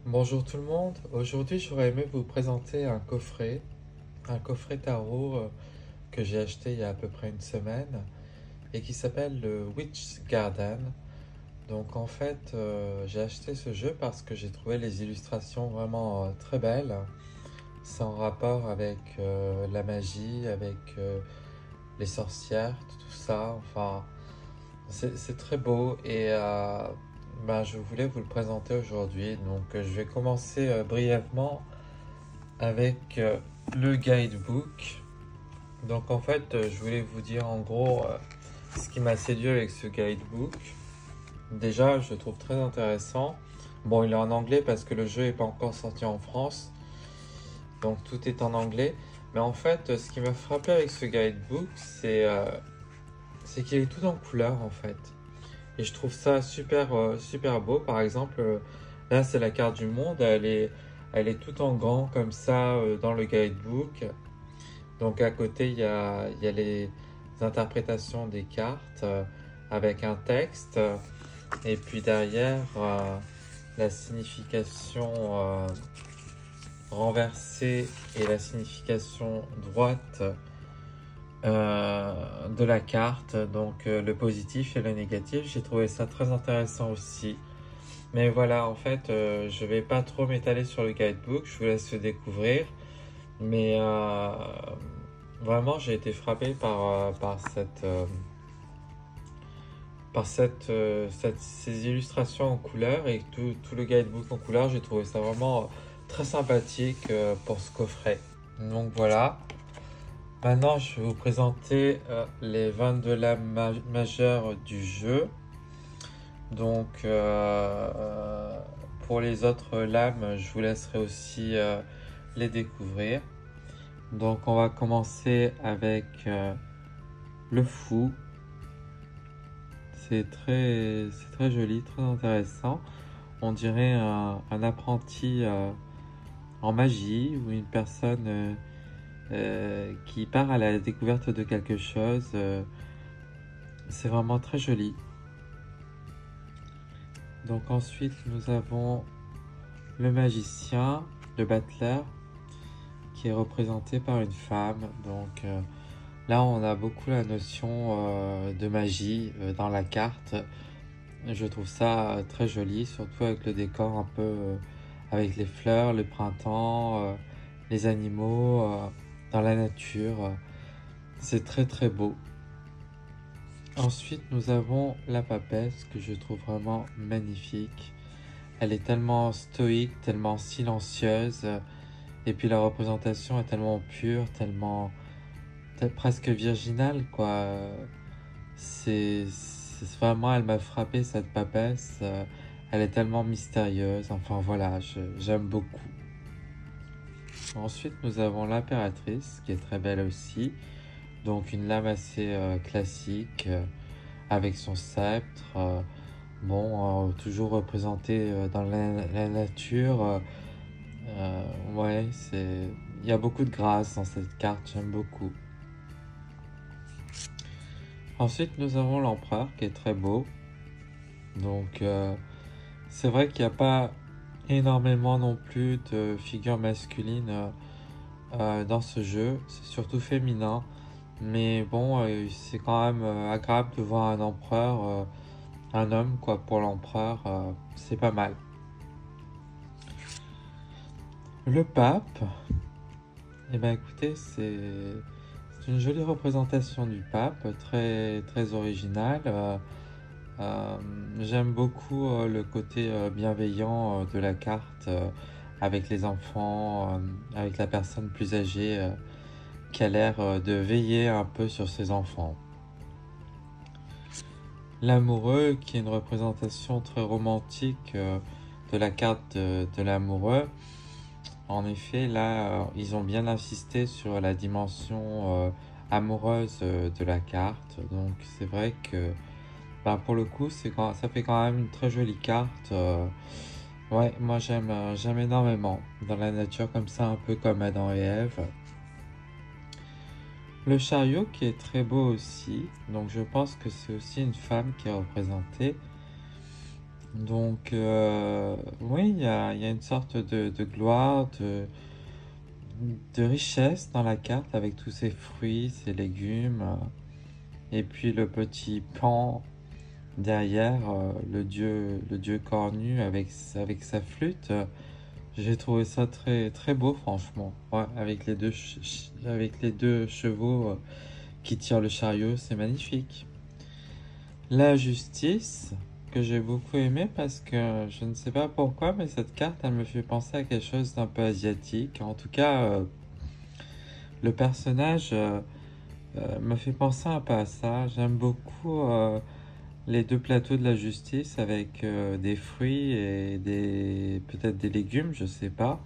Bonjour tout le monde, aujourd'hui j'aurais aimé vous présenter un coffret tarot que j'ai acheté il y a à peu près une semaine et qui s'appelle le Witch's Garden. Donc en fait j'ai acheté ce jeu parce que j'ai trouvé les illustrations vraiment très belles. C'est en rapport avec la magie, avec les sorcières, tout ça, enfin c'est très beau et je voulais vous le présenter aujourd'hui. Donc je vais commencer brièvement avec le guidebook. Donc en fait, je voulais vous dire en gros ce qui m'a séduit avec ce guidebook. Déjà, je le trouve très intéressant. Bon, il est en anglais parce que le jeu n'est pas encore sorti en France, donc tout est en anglais. Mais en fait, ce qui m'a frappé avec ce guidebook, c'est qu'il est tout en couleur en fait. Et je trouve ça super beau. Par exemple, là c'est la carte du monde, elle est tout en grand comme ça dans le guidebook. Donc à côté, il y a les interprétations des cartes avec un texte. Et puis derrière, la signification renversée et la signification droite de la carte. Donc le positif et le négatif. J'ai trouvé ça très intéressant aussi. Mais voilà, en fait, je vais pas trop m'étaler sur le guidebook. Je vous laisse le découvrir. Mais vraiment, j'ai été frappé par ces illustrations en couleur et tout le guidebook en couleur. J'ai trouvé ça vraiment très sympathique pour ce coffret. Donc voilà. Maintenant, je vais vous présenter les 22 lames majeures du jeu. Donc, pour les autres lames, je vous laisserai aussi les découvrir. Donc on va commencer avec le fou. C'est très joli, très intéressant. On dirait un apprenti en magie ou une personne qui part à la découverte de quelque chose. C'est vraiment très joli. Donc ensuite nous avons le magicien, le battleur, qui est représenté par une femme. Donc là, on a beaucoup la notion de magie dans la carte. Je trouve ça très joli, surtout avec le décor un peu avec les fleurs, le printemps, les animaux, dans la nature. C'est très beau. Ensuite, nous avons la papesse que je trouve vraiment magnifique. Elle est tellement stoïque, tellement silencieuse. Et puis la représentation est tellement pure, tellement presque virginale, quoi. C'est vraiment, elle m'a frappé cette papesse. Elle est tellement mystérieuse. Enfin voilà, j'aime beaucoup. Ensuite, nous avons l'impératrice qui est très belle aussi. Donc une lame assez classique avec son sceptre. Toujours représentée dans la nature. Ouais, il y a beaucoup de grâce dans cette carte, j'aime beaucoup. Ensuite, nous avons l'empereur qui est très beau. Donc, c'est vrai qu'il n'y a pas énormément non plus de figures masculines dans ce jeu. C'est surtout féminin. Mais bon, c'est quand même agréable de voir un empereur, un homme quoi, pour l'empereur. C'est pas mal. Le pape, eh ben écoutez, c'est une jolie représentation du pape, très originale. J'aime beaucoup le côté bienveillant de la carte avec les enfants, avec la personne plus âgée qui a l'air de veiller un peu sur ses enfants. L'amoureux, qui est une représentation très romantique de la carte de l'amoureux. En effet, là, ils ont bien insisté sur la dimension amoureuse de la carte. Donc, c'est vrai que pour le coup, ça fait quand même une très jolie carte. Ouais, moi, j'aime énormément. Dans la nature, comme ça, un peu comme Adam et Ève. Le chariot qui est très beau aussi. Donc, je pense que c'est aussi une femme qui est représentée. Donc, oui, il y a une sorte de gloire, de richesse dans la carte avec tous ces fruits, ces légumes, et puis le petit pan derrière, le dieu cornu avec sa flûte. J'ai trouvé ça très, très beau, franchement. Ouais, avec avec les deux chevaux qui tirent le chariot, c'est magnifique. La justice, que j'ai beaucoup aimé parce que je ne sais pas pourquoi, mais cette carte, elle me fait penser à quelque chose d'un peu asiatique. En tout cas, le personnage me fait penser un peu à ça. J'aime beaucoup les deux plateaux de la justice avec des fruits et peut-être des légumes, je sais pas.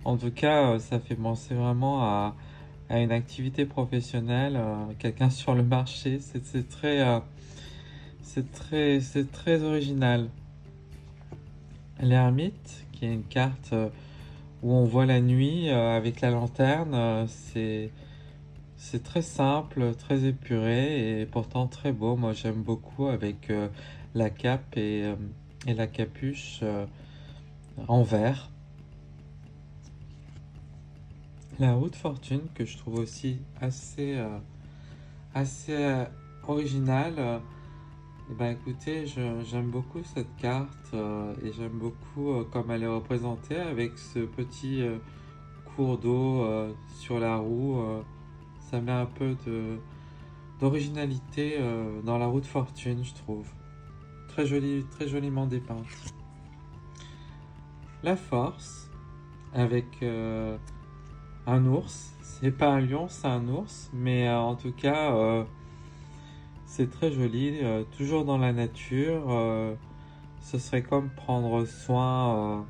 En tout cas, ça fait penser vraiment à une activité professionnelle, quelqu'un sur le marché. C'est très original. L'ermite, qui est une carte où on voit la nuit avec la lanterne, c'est très simple, très épuré et pourtant très beau. Moi, j'aime beaucoup avec la cape et la capuche en vert. La roue de fortune, que je trouve aussi assez originale. Eh ben, écoutez, j'aime beaucoup cette carte et j'aime beaucoup comme elle est représentée avec ce petit cours d'eau sur la roue. Ça met un peu d'originalité dans la roue de fortune, je trouve. Très joli, très joliment dépeinte. La force, avec un ours. C'est pas un lion, c'est un ours. Mais en tout cas, c'est très joli. Toujours dans la nature. Ce serait comme prendre soin,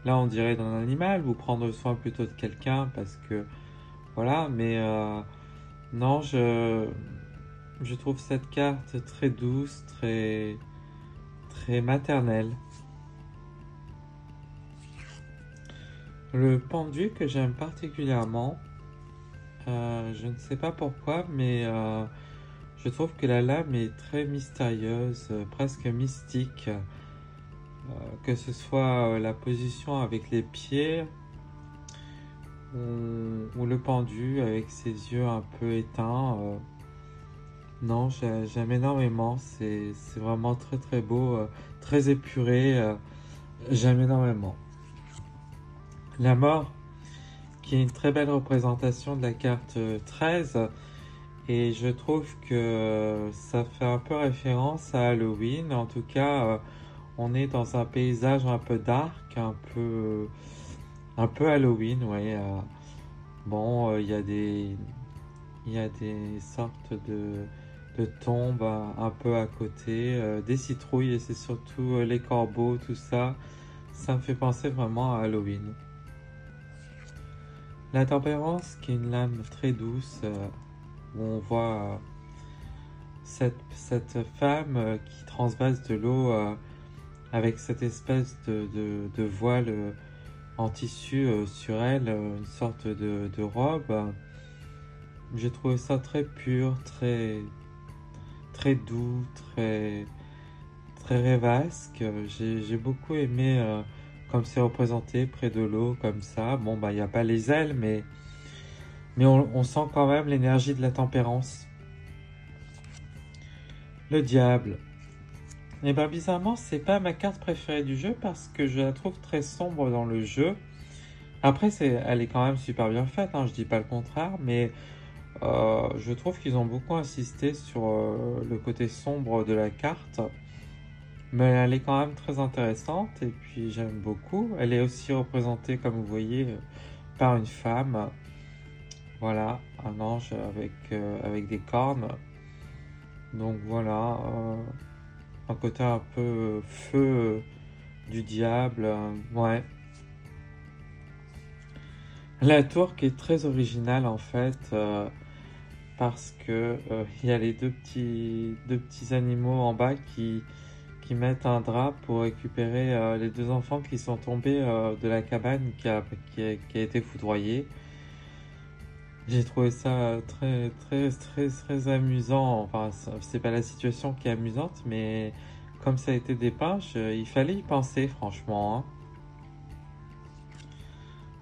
là on dirait d'un animal, ou prendre soin plutôt de quelqu'un, parce que voilà. Mais non, je trouve cette carte très douce, très maternelle. Le pendu que j'aime particulièrement, je ne sais pas pourquoi, mais je trouve que la lame est très mystérieuse, presque mystique. Que ce soit la position avec les pieds ou le pendu avec ses yeux un peu éteints. Non, j'aime énormément. C'est vraiment très très beau, très épuré. J'aime énormément. La mort, qui est une très belle représentation de la carte 13. Et je trouve que ça fait un peu référence à Halloween. En tout cas, on est dans un paysage un peu dark, un peu Halloween, ouais. Bon, il y a des sortes de tombes un peu à côté, des citrouilles et c'est surtout les corbeaux, tout ça. Ça me fait penser vraiment à Halloween. La tempérance, qui est une lame très douce, où on voit cette femme qui transvase de l'eau avec cette espèce de voile en tissu sur elle, une sorte de robe. J'ai trouvé ça très pur, très doux, très rêvasque. J'ai beaucoup aimé comme c'est représenté près de l'eau, comme ça. Bon, bah, il n'y a pas les ailes, mais on sent quand même l'énergie de la tempérance. Le diable. Et ben bizarrement, c'est pas ma carte préférée du jeu parce que je la trouve très sombre dans le jeu. Après, elle est quand même super bien faite, hein, je dis pas le contraire, mais je trouve qu'ils ont beaucoup insisté sur le côté sombre de la carte. Mais elle est quand même très intéressante et puis j'aime beaucoup. Elle est aussi représentée, comme vous voyez, par une femme. Voilà, un ange avec des cornes. Donc voilà, un côté un peu feu du diable. Ouais. La tour qui est très originale en fait, parce que il y a les deux petits animaux en bas qui mettent un drap pour récupérer les deux enfants qui sont tombés de la cabane qui a été foudroyée. J'ai trouvé ça très amusant. Enfin, c'est pas la situation qui est amusante, mais comme ça a été dépeint, il fallait y penser franchement, hein.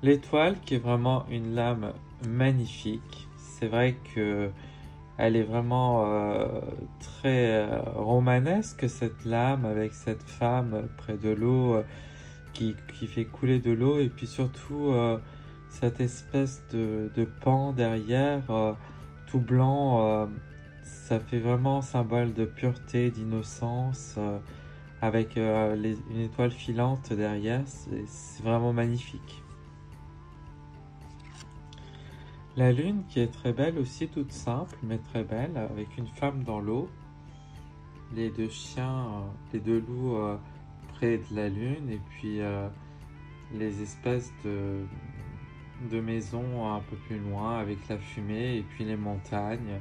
L'étoile qui est vraiment une lame magnifique. C'est vrai que elle est vraiment très romanesque cette lame avec cette femme près de l'eau qui fait couler de l'eau et puis surtout cette espèce de pan derrière tout blanc. Ça fait vraiment symbole de pureté, d'innocence avec une étoile filante derrière. C'est vraiment magnifique. La lune qui est très belle aussi, toute simple mais très belle, avec une femme dans l'eau, les deux chiens, les deux loups près de la lune et puis les espèces de maisons un peu plus loin avec la fumée et puis les montagnes.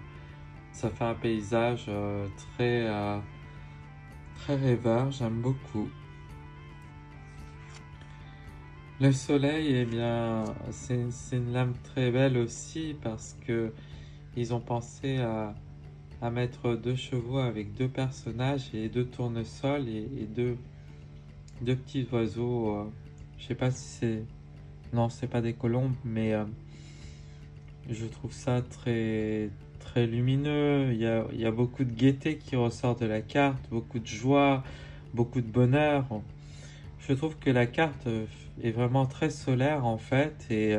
Ça fait un paysage très rêveur, j'aime beaucoup. Le soleil, eh bien, c'est une lame très belle aussi parce que ils ont pensé à mettre deux chevaux avec deux personnages et deux tournesols et deux petits oiseaux. Je sais pas si c'est... Non, c'est pas des colombes, mais je trouve ça très lumineux. Il y a beaucoup de gaieté qui ressort de la carte, beaucoup de joie, beaucoup de bonheur. Je trouve que la carte est vraiment très solaire en fait et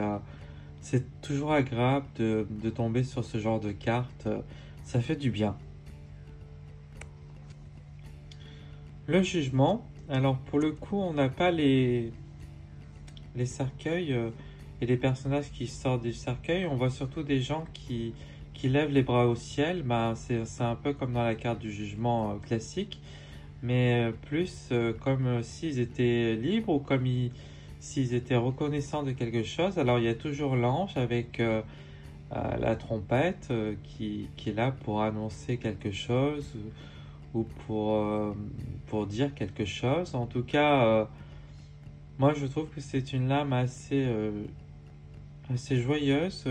c'est toujours agréable de tomber sur ce genre de carte. Ça fait du bien. Le jugement. Alors pour le coup, on n'a pas les cercueils et les personnages qui sortent du cercueil. On voit surtout des gens qui lèvent les bras au ciel. Ben, c'est un peu comme dans la carte du jugement classique. Mais plus comme s'ils étaient libres ou comme s'ils étaient reconnaissants de quelque chose. Alors il y a toujours l'ange avec la trompette qui est là pour annoncer quelque chose ou pour dire quelque chose. En tout cas, moi je trouve que c'est une lame assez joyeuse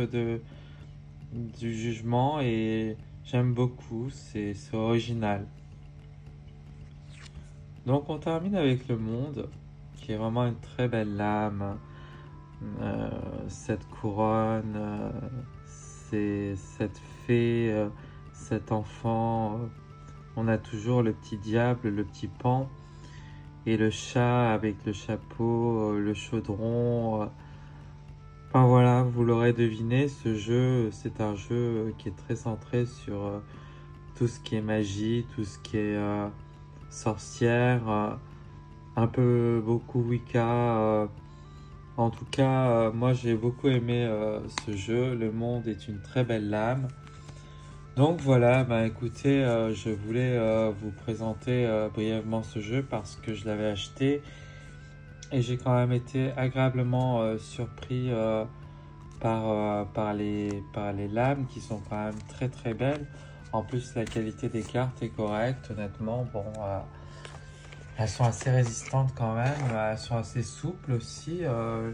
du jugement et j'aime beaucoup, c'est original. Donc on termine avec le monde, qui est vraiment une très belle lame. Cette couronne, cette fée, cet enfant. On a toujours le petit diable, le petit pan, et le chat avec le chapeau, le chaudron. Enfin voilà, vous l'aurez deviné, ce jeu, c'est un jeu qui est très centré sur tout ce qui est magie, tout ce qui est sorcière, un peu beaucoup Wicca. En tout cas, moi j'ai beaucoup aimé ce jeu. Le monde est une très belle lame. Donc voilà, bah écoutez, je voulais vous présenter brièvement ce jeu parce que je l'avais acheté et j'ai quand même été agréablement surpris par les lames qui sont quand même très belles. En plus, la qualité des cartes est correcte, honnêtement. Bon, elles sont assez résistantes quand même, elles sont assez souples aussi.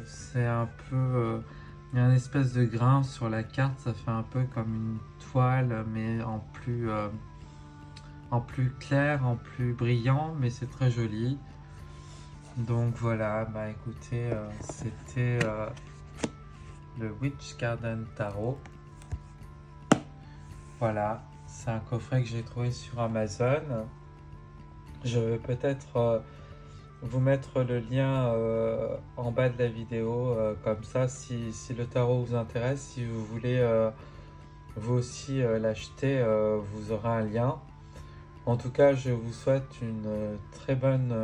C'est un peu... il y a une espèce de grain sur la carte, ça fait un peu comme une toile, mais en plus clair, en plus brillant, mais c'est très joli. Donc voilà, bah écoutez, c'était le Witch Garden Tarot. Voilà, c'est un coffret que j'ai trouvé sur Amazon. Je vais peut-être vous mettre le lien en bas de la vidéo, comme ça, si le tarot vous intéresse, si vous voulez vous aussi l'acheter, vous aurez un lien. En tout cas, je vous souhaite une très bonne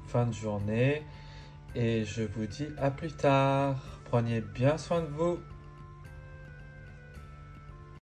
fin de journée et je vous dis à plus tard. Prenez bien soin de vous.